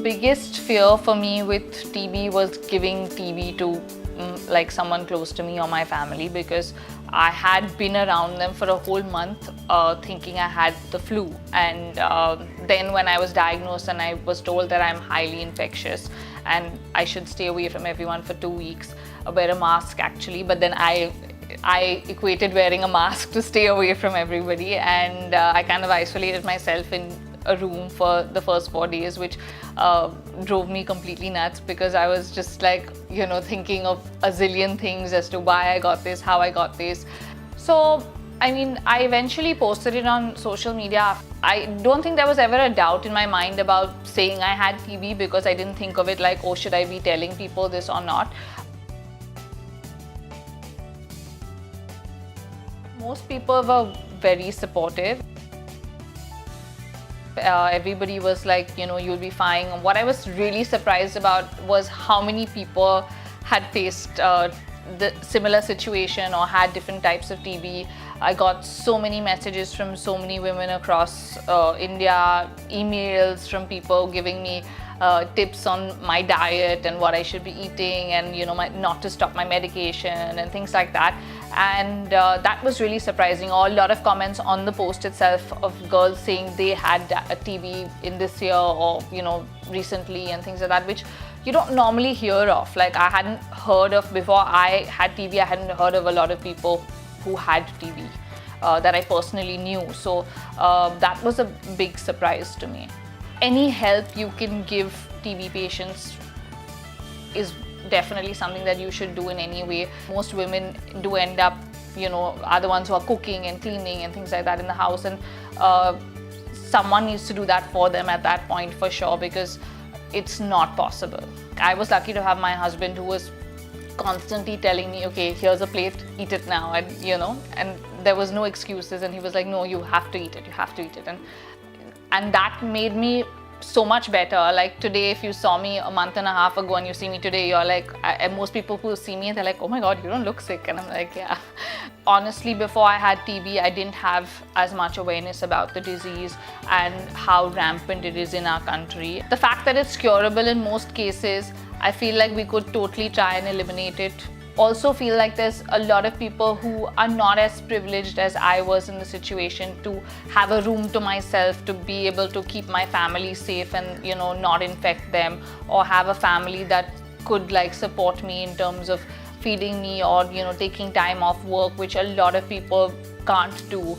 biggest fear for me with TB was giving TB to like someone close to me or my family, because I had been around them for a whole month thinking I had the flu, and then when I was diagnosed and I was told that I'm highly infectious and I should stay away from everyone for 2 weeks, wear a mask actually, but then I equated wearing a mask to stay away from everybody, and I kind of isolated myself in a room for the first 4 days, which drove me completely nuts, because I was just like, you know, thinking of a zillion things as to why I got this, how I got this. So I mean, I eventually posted it on social media. I don't think there was ever a doubt in my mind about saying I had TB, because I didn't think of it like, oh, should I be telling people this or not? Most people were very supportive. Everybody was like, you know, you'll be fine. What I was really surprised about was how many people had faced the similar situation or had different types of TB. I got so many messages from so many women across India, emails from people giving me tips on my diet and what I should be eating, and you know, not to stop my medication and things like that. And that was really surprising. A lot of comments on the post itself of girls saying they had a TB in this year or, you know, recently and things like that, which you don't normally hear of. Like, I hadn't heard of, before I had TB, I hadn't heard of a lot of people who had TB that I personally knew. So that was a big surprise to me. Any help you can give TB patients is definitely something that you should do in any way. Most women do end up, you know, are the ones who are cooking and cleaning and things like that in the house, and someone needs to do that for them at that point for sure, because it's not possible. I was lucky to have my husband who was constantly telling me, okay, here's a plate, eat it now, and you know, and there was no excuses, and he was like, no, you have to eat it, you have to eat it, and that made me so much better. Like today, if you saw me a month and a half ago and you see me today, you're like, most people who see me, they're like, oh my god, you don't look sick, and I'm like, yeah. Honestly, before I had TB, I didn't have as much awareness about the disease and how rampant it is in our country. The fact that it's curable in most cases, I feel like we could totally try and eliminate it. Also feel like there's a lot of people who are not as privileged as I was in the situation to have a room to myself, to be able to keep my family safe and, you know, not infect them, or have a family that could like support me in terms of feeding me or, you know, taking time off work, which a lot of people can't do.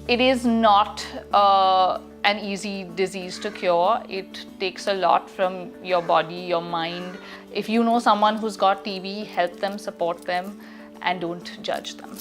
It is not an easy disease to cure. It takes a lot from your body, your mind. If you know someone who's got TB, help them, support them, and don't judge them.